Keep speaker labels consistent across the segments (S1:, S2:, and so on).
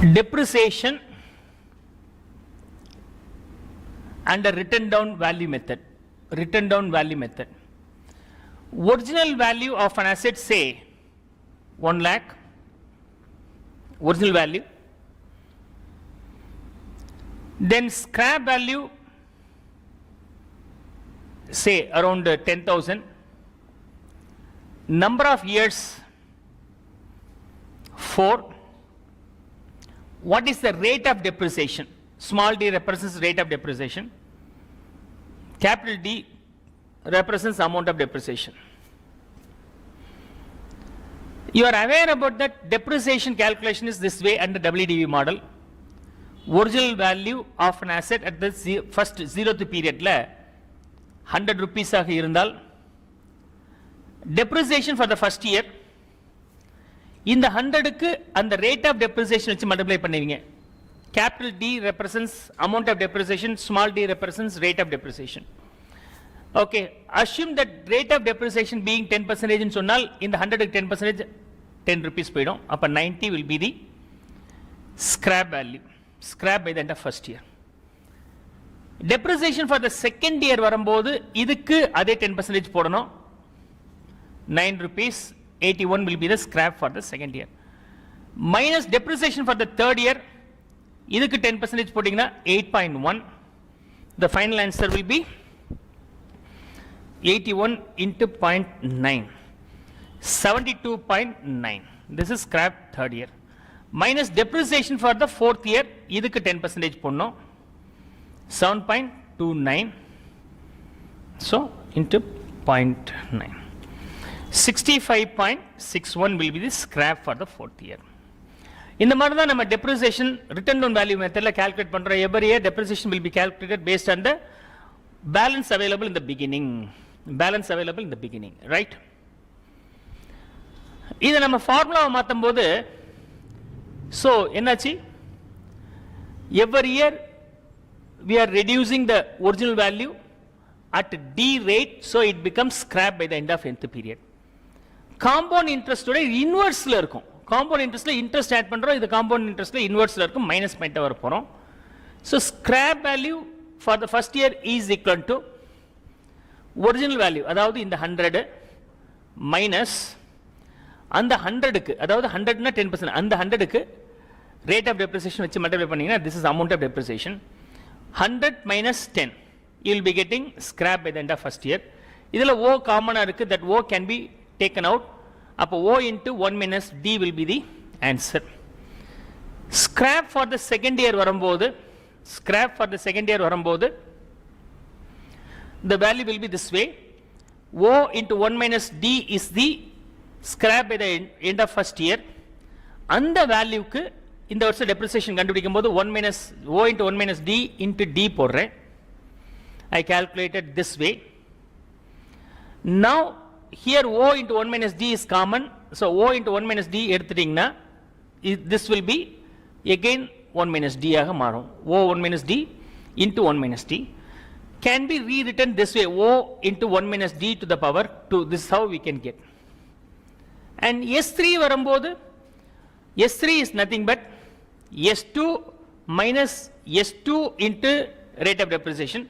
S1: depreciation and a written down value method. Written down value method. Original value of an asset, say 1 lakh, original value. Then scrap value, say around 10,000. Number of years 4. What is the rate of depreciation? Small d represents rate of depreciation. Capital D represents amount of depreciation. You are aware about that depreciation calculation is this way under WDV model. Original value of an asset at the first 0th period la 100 rupees ஆக இருந்தால் depreciation for the first year இந்த 100க்கு அந்த rate of depreciation வச்சு multiply பண்ணுவீங்க. Capital D represents amount of depreciation, small d represents rate of depreciation. Okay, assume that rate of depreciation being 10% ன்னு சொன்னால் இந்த 100க்கு 10% 10 rupees போய்டும். அப்ப 90 will be the scrap value. Scrap by the end of first year. Depreciation for the second year வரும்போது இதுக்கு அதே 10% போடணும். 9 rupees 81 will be the scrap for the second year. Minus depreciation for the third year இதுக்கு 10% போட்டீங்கன்னா 8.1. The final answer will be 81 into 0.9. 72.9. This is scrap third year. Minus depreciation for the fourth year இதுக்கு 10% போடணும். 7.29. So into 0.9. 65.61 will be the scrap for the fourth year. இந்த மாதிரி தான் நம்ம depreciation written down value மெத்தட்ல calculate பண்றோம். Every year depreciation will be calculated based on the balance available in the beginning. Balance available in the beginning, right? இத நம்ம ஃபார்முலாவை மாத்தும்போது so என்னாச்சு? Every year we are reducing the original value at D rate, so it becomes scrap by the end of nth period. Compound interest ஓட இன்வெர்ஸ்ல இருக்கும். Compound interestல interest add பண்றோம். இது compound interestல இன்வெர்ஸ்ல இருக்கும். Minus point வர போறோம். So scrap value for the first year is equal to original value, அதாவது இந்த 100 minus அந்த 100க்கு, அதாவது 100 னா 10%, அந்த 100க்கு rate of depreciation வச்சு மல்டிப்ளை பண்ணீங்கன்னா this is amount of depreciation. 100 minus 10, you will be getting scrap by the end of first year. இதில் O காமனாக இருக்கு, that O can be taken out. அப்போ O into 1 minus D will be the answer. Scrap for the second year வரும்போது, scrap for the second year வரும்போது, the value will be this way. O into 1 minus D is the scrap by the end of first year. அந்த வேல்யூக்கு இந்த வருஷம் depreciation கண்டுபிடிக்கும் போது 1 minus O into 1 minus D into D போடுறேன். I calculated this way. Now here O into 1 minus D is common, so O into 1 minus D எடுத்துட்டீங்கன்னா this will be again 1 minus D ஆக மாறும். O 1 minus D into 1 minus D can be rewritten this way, O into 1 minus D to the power 2. This is how we can get. And S3 வரும்போது S3 is nothing but S2 minus S2 into rate of depreciation.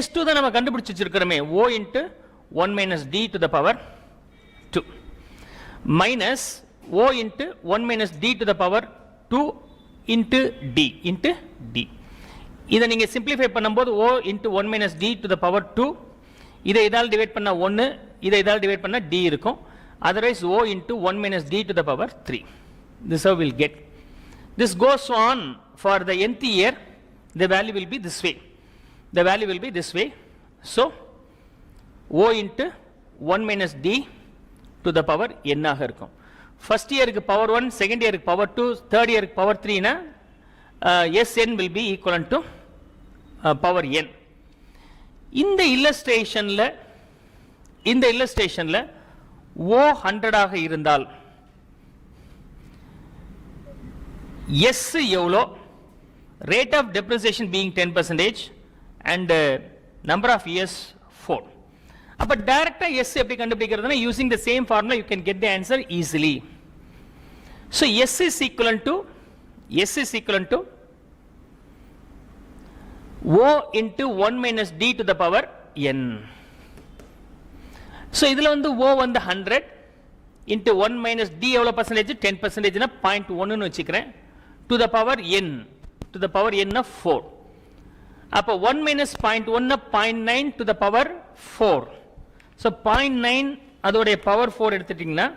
S1: S2 தான் நம்ம கண்டுபிடிச்சு வச்சிருக்கிறோமே, O into 1 minus D to the power 2 minus O into 1 minus D to the power 2 into D. இதை நீங்க simplify பண்ணும்போது O into 1 minus D to the power 2, இதை இதால் divide பண்ணா 1, இதை இதால் டிவைட் பண்ணா D இருக்கும். Otherwise O into 1 minus D to the power 3. This is how we'll get. This goes on for the nth year. The value will be this way. The value will be this way. So O into 1 minus D to the power n ஆக இருக்கும். First year க்கு power 1, second year க்கு power 2, third year க்கு power 3 னா Sn will be equivalent to power n. இந்த இல்லஸ்ட்ரேஷன்ல O 100 ஆக இருந்தால் S எவ்வளோ, rate of depreciation being 10% and number of years 4. அப்ப டைரக்டா S எப்படி கண்டுபிடிக்கிறதுனா using the same formula you can get the answer easily. So S is equivalent to S is equivalent to O into 1 minus D to the power N. So இதில் வந்து O வந்து 100 into 1 minus D எவ்வளோ percentage 10% னா 0.1 வச்சுக்கிறேன் to the power N to the power N of 4. அப்போ 1 minus 0.1 னா 0.9 to the power 4. So 0.9 அதோடைய power 4 எடுத்துட்டிங்கன்னா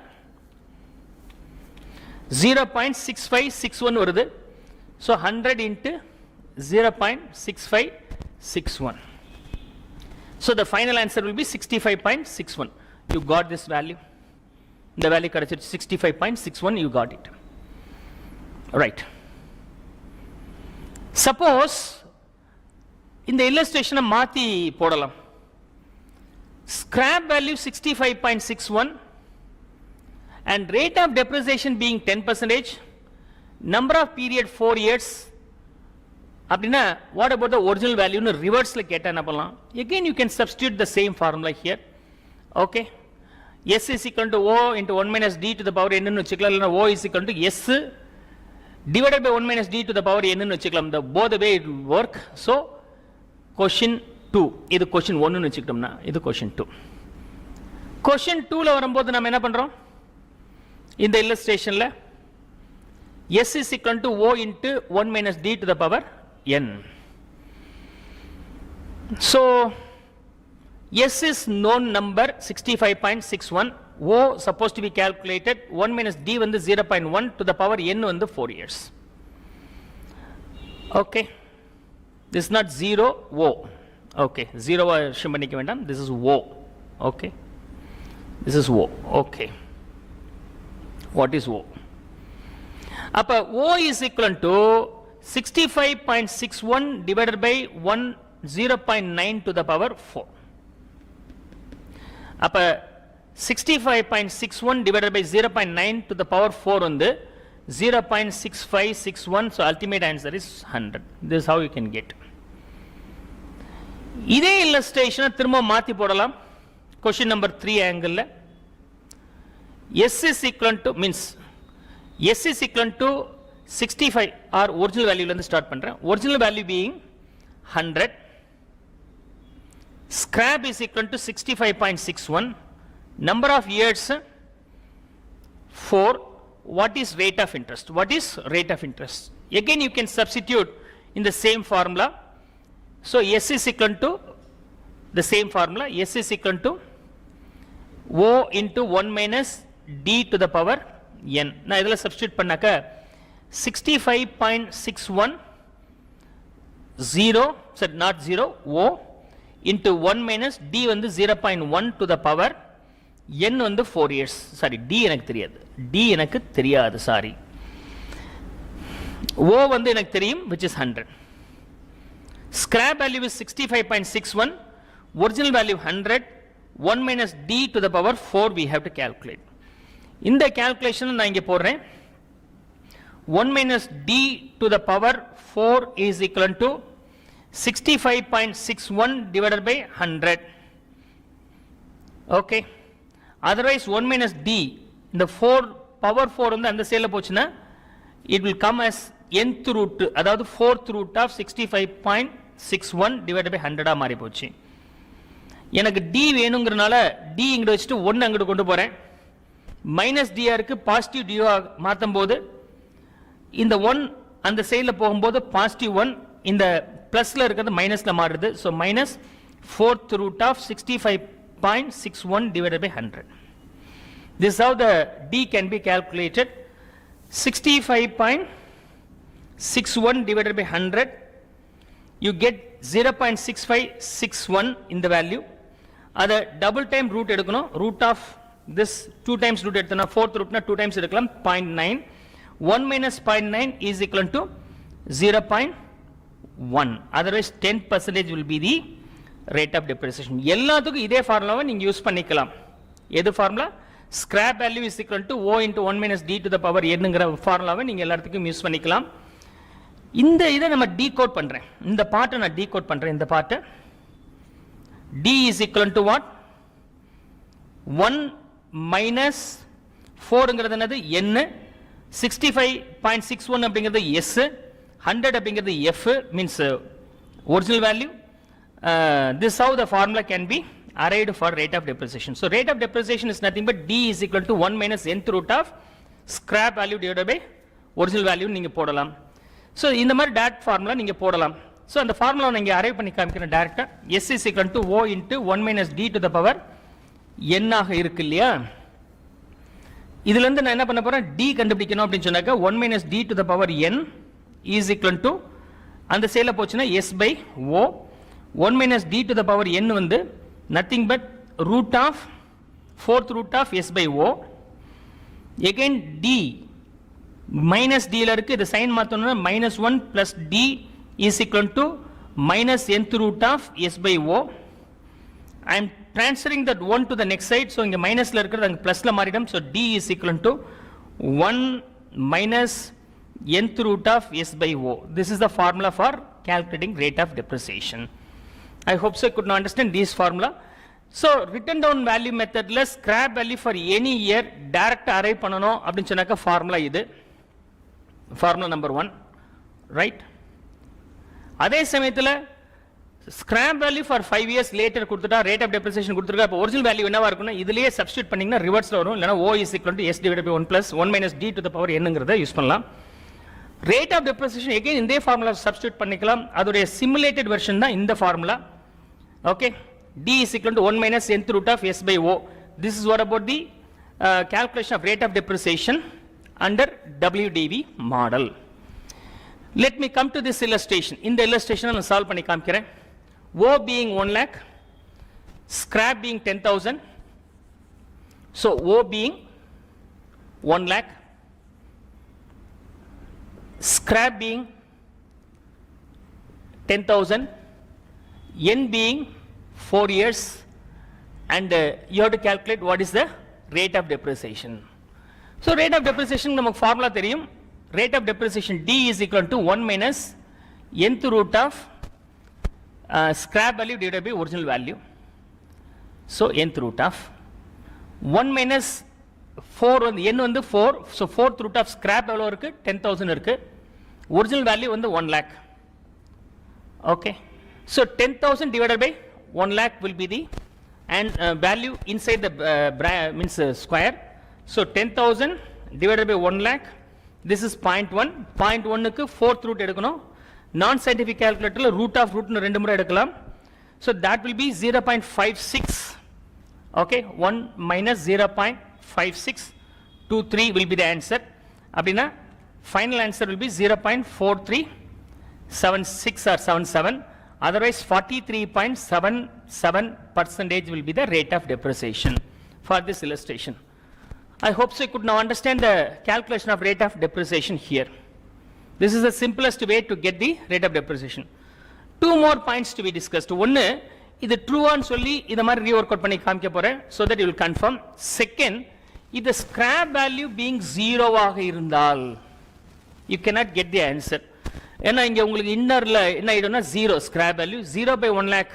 S1: 0.6561 வருது. So 100 into 0.6561. So the final answer will be 65.61. You got this value. The value correct 65.61. You got it. Right. Suppose in the illustration மாத்தி போடலாம். Scrap value 65.61 and rate of depreciation being 10%, number of period 4 years. அப்படின்னா what about the original value னு reverseல கேட்டா என்ன பண்ணலாம்? Again you can substitute the same formula here. Okay. S is equal to O into 1 minus D to the power n னு வச்சுக்கலாம். இல்லைனா O is equal to S divided by 1 minus D to the power n னு வச்சுக்கலாம். The both the way it will work. So question 2 இது question 1 னு வச்சுக்கிட்டோம்னா இது question 2. question 2ல வரும்போது நாம என்ன பண்றோம்? இந்த illustrationல S is equal to O into 1 minus D to the power N. So S is known number 65.61. O supposed to be calculated 1 minus D வந்து 0.1 to the power N வந்து 4 years. Okay. This is not 0 O. Okay. 0 assume பண்ணிக்க வேண்டாம். This is O. Okay. This is O. Okay. What is O? அப்ப O is equal to 65.61 divided by 0.9 to the power 4. அப்ப 65.61 divided by 0.9 to the power 4 வந்து 0.6561. So ultimate answer is 100. This is how you can get. இதே illustration திரும்ப மாத்தி போடலாம். question number 3 angle S is equal to means S is equal to 65 or original value ல இருந்து start பண்றேன். original value being 100. Scrap is equal to 65.61. Number of years 4. What is rate of interest? What is rate of interest? Again you can substitute in the same formula. So S is equal to the same formula. S is equal to O into 1 minus D to the power N. நான் இதில் substitute பண்ணாக்க 65.61 0 said not 0 O into 1 minus D வந்து 0.1 to the power N வந்து 4 years. Sorry D எனக்கு தெரியாது. D எனக்கு தெரியாது. Sorry. O வந்து எனக்கு தெரியும் which is 100. Scrap value is 65.61. Original value 100. 1 minus D to the power 4 we have to calculate. இந்த calculation நான் இங்கே போடுறேன். 1 minus D to the power 4 is equal to 65.61 divided by 100. Okay. Otherwise 1 minus D இந்த 4 power 4 வந்து அந்த சைடுல போச்சுன்னா it will come as nth root அதாவது 4th root of 65.61 divided by 100 மாறி போச்சு. எனக்கு D வேணுங்கிறனால D இங்க வச்சுட்டு 1 அங்க கொண்டு போறேன். மைனஸ் D இருக்கு பாசிட்டிவ் D மாத்தும் போது இந்த 1 அந்த சைடுல போகும்போது பாசிட்டிவ் 1 இந்த பிளஸ்ல இருக்கிறது மைனஸ்ல மாறுது. So minus 4th root of 65.61 divided by 100. This is how the D can be calculated. 65.61 divided by 100. You get 0.6561 in the value. Ada double time root எடுக்கணும். Root of this 2 times root எடுத்தனா 4th root na 2 times எடுக்கலாம் 0.9. 1 minus 0.9 is equal to 0.1. Otherwise 10% will be the rate of depreciation. எல்லாத்துக்கும் இதே ஃபார்முலாவை நீங்க use பண்ணிக்கலாம். எது formula? scrap value is equal to O into 1 minus D to the power என்னங்கிற ஃபார்முலாவை நீங்க எல்லாத்துக்கும் யூஸ் பண்ணிக்கலாம். இந்த இதை நம்ம டீகோட் பண்றேன். இந்த பார்ட்டை நான் டீகோட் பண்றேன். இந்த பார்ட்டை D is equal to what? 1 minus 4ங்கிறது என்னது? n 65.61 அப்படிங்கிறது S, 100 அப்படிங்கிறது F, means original value. This how the formula can be arrived for rate of depreciation. So rate of depreciation is nothing but D is equal to 1 minus nth root of scrap value divided by original value நீங்க போடலாம். So இந்த மாதிரி direct formula நீங்க போடலாம். So அந்த formula நீங்க arrive பண்ணி காமிக்கிறேன் டைரக்டா. S is equal to O into 1 minus D to the power n ஆக இருக்கு இல்லையா? இதுல இருந்து நான் என்ன பண்ண போறேன், D கண்டுபிடிக்கணும் அப்படின்னு சொன்னாக்க 1 minus D to the power n is equal to அந்த சேல போச்சுன்னா S by O. 1 minus D to the power n வந்து nothing but root of 4th root of S by O. Again D minus D ல இருக்கு, இது sign மாத்தணும்னா minus 1 plus D is equal to minus nth root of S by O. I am transferring that 1 to the next side, so இங்க மைனஸ்ல இருக்கிறது அங்க பிளஸ்ல மாறிடும். So D is equal to 1 minus nth root of S by O. This is the formula for calculating rate of depreciation. I hope so you could now understand this formula. So written down value methodல scrap value for any year direct arrive பண்ணனும் அப்படினு சொன்னாக்க formula இது. Formula number 1, right? அதே சமயத்துல scrap value for 5 years later கொடுத்துட்டா rate of depreciation கொடுத்துருக்கா. அப்ப original value என்னவா இருக்கும்னா இதுலயே substitute பண்ணீங்கன்னா reverse வரும். இல்லனா O is equal to S divided by 1 plus 1 minus D to the power n ங்கறத யூஸ் பண்ணலாம். Rate of depreciation again இந்த formula substitute பண்ணிக்கலாம். அதோட simulated version தான் இந்த formula. Okay, D is equal to 1 minus nth root of S by O. This is what about the calculation of rate of depreciation under WDV model. Let me come to this illustration. இந்த illustration நான் solve பண்ணி காமிக்கிறேன். O being 1 lakh, scrap being 10,000. So O being 1 lakh, scrap being 10,000, n being 4 years, and you have to calculate what is the rate of depreciation. So rate of depreciation நமக்கு formula தெரியும். Rate of depreciation D is equal to 1 minus nth root of scrap value divided by original value. So nth root of 1 minus 4 வந்து n வந்து 4, so 4th root of scrap எவ்வளவு இருக்கு, 10,000 இருக்கு. Original value வந்து 1 lakh. Okay, so 10,000 divided by 1 lakh will be the and value inside the means square. So 10,000 divided by 1 lakh, this is 0.1. 0.1 க்கு 4th root எடுக்கணும். Non scientific calculatorல root of root னு ரெண்டு முறை எடுக்கலாம். So that will be 0.56. Okay, 1 minus 0.5623 will be the answer. அப்படினா final answer will be 0.4376 or 77. Otherwise 43.77% will be the rate of depreciation for this illustration. I hope so you could now understand the calculation of rate of depreciation here. This is the simplest way to get the rate of depreciation. Two more points to be discussed. One, இது true ஆன்னு சொல்லி இத மாதிரி rework out பண்ணி காமிக்க போறேன், so that you will confirm. Second, இது scrap value being 0 ஆக இருந்தால் you cannot get the answer. ஏன்னா இங்க உங்களுக்கு இன்னர்ல என்ன ஆயிடும்னா 0 scrap value 0 by 1 lakh,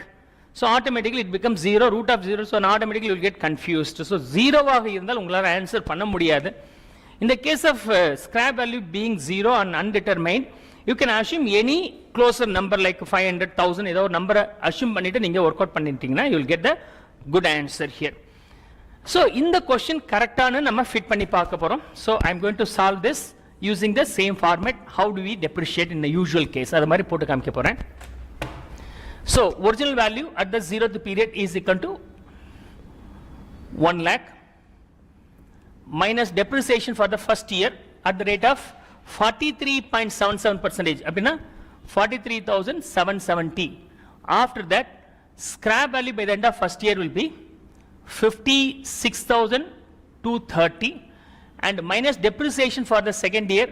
S1: so automatically it becomes 0 root of 0, so automatically you will get confused. So 0 ஆக இருந்தால் உங்களால ஆன்சர் பண்ண முடியாது. In the case of scrap value being 0 and undetermined, you can assume any closer number like 500, 1000 ஏதோ ஒரு நம்பரை assume பண்ணிட்டு நீங்க ஒர்க் அவுட் பண்ணிட்டீங்கன்னா you will get the good answer here. So இந்த question கரெக்டான நம்ம ஃபிட் பண்ணி பார்க்க போறோம். So I am going to solve this using the same format. How do we depreciate in the usual case? அது மாதிரி போட்டு காமிக்க போறேன். So original value at the 0th period is equal to 1 lakh minus depreciation for the first year at the rate of 43.77%. அப்படினா 43,770. After that, scrap value by the end of first year will be 56,230 and minus depreciation for the second year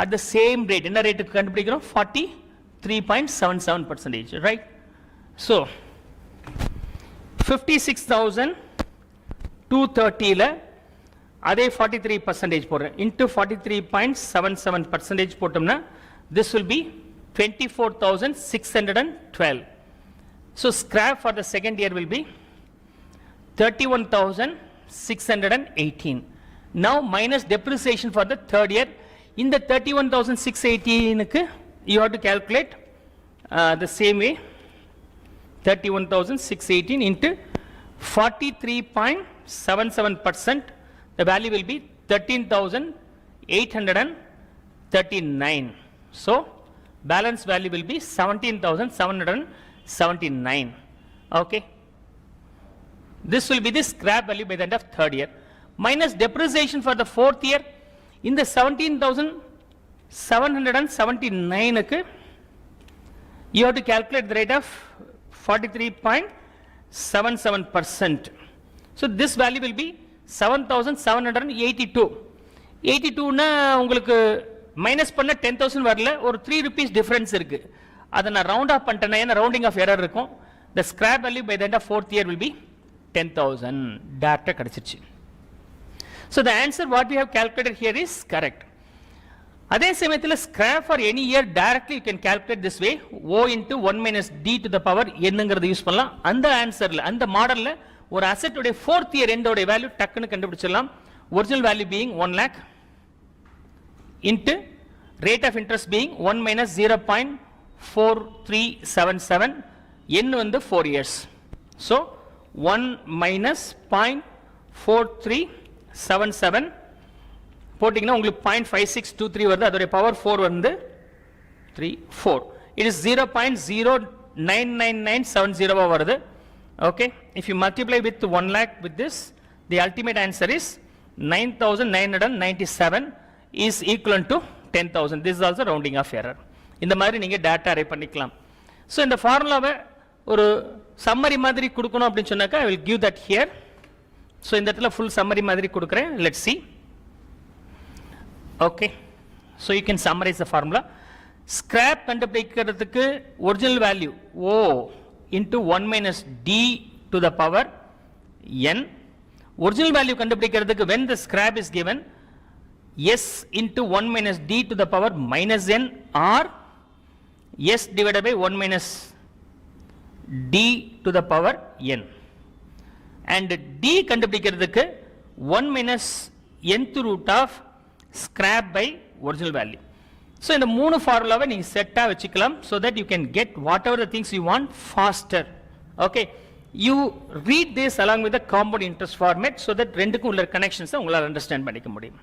S1: at the same rate. என்ன rate கண்டுபிடிக்கிறோம், 43.77%, right? So 56,230 ல அதே 43% போடுறேன் into 43.77% போட்டோம்னா this will be 24,612. So scrap for the second year will be 31,618. Now minus depreciation for the third year இந்த 31,618க்கு you have to calculate the same way 31,618 into 43.77%, the value will be 13,839. So balance value will be 17,779. Okay, this will be the scrap value by the end of third year, minus depreciation for the fourth year. In the 17,779 க்கு you have to calculate the rate of 43.77%. So this value will be 7,782. 82 னா உங்களுக்கு minus பண்ண 10,000 வரல, ஒரு 3 rupees difference இருக்கு. அதை நான் round of பண்ணிட்டேன்னா ஏன்னா ரவுண்டிங் ஆஃப் எரர் இருக்கும். The scrap value by the end of fourth year will be 10,000. டேரக்டா கிடைச்சிருச்சு. So the answer what we have calculated here is correct. அதே சமயத்தில் scrap for any year directly you can calculate this way, O into 1 minus D to the power என்னங்கிறது use பண்ணலாம். அந்த ஆன்சர்ல அந்த மாடல்ல ஒரு அசெட் உடைய fourth year end உடைய வேல்யூ டக்குன்னு கண்டுபிடிச்சிடலாம். Original value being 1 lakh into rate of interest being 1 minus 0.4377, n வந்து 4 years. So 1 minus 0.4377 போட்டிங்கன்னா உங்களுக்கு 0.5623 வருது, அதோடைய பவர் 4 வந்து 4. It is 0.099970 வருது. Okay, if you multiply with 1 lakh with this, the ultimate answer is 9,997 is equivalent to 10,000. This is also rounding off error. இந்த மாதிரி நீங்க டேட்டா அரே பண்ணிக்கலாம். So இந்த ஃபார்முலாவை ஒரு சம்மரி மாதிரி கொடுக்கணும் அப்படின்னு சொன்னாக்கா I will give that here. So இந்த இடத்துல full summary மாதிரி கொடுக்கிறேன். Let's see. Okay, so you can summarize the formula. Scrap கண்டுபிடிக்கிறதுக்கு original value O into 1 minus D to the power n. Original value கண்டுபிடிக்கிறதுக்கு when the scrap is given S into 1 minus D to the power minus n or S divided by 1 minus D to the power n. And D கண்டுபிடிக்கிறதுக்கு 1 minus nth root of scrap by original value. So இந்த மூணு ஃபார்முலாவை நீங்க செட்டா வச்சுக்கலாம் so that you can get whatever the things you want faster. Okay, you read this along with the compound interest format so that ரெண்டுக்கும் உள்ள connections உங்களால understand பண்ணிக்க முடியும்.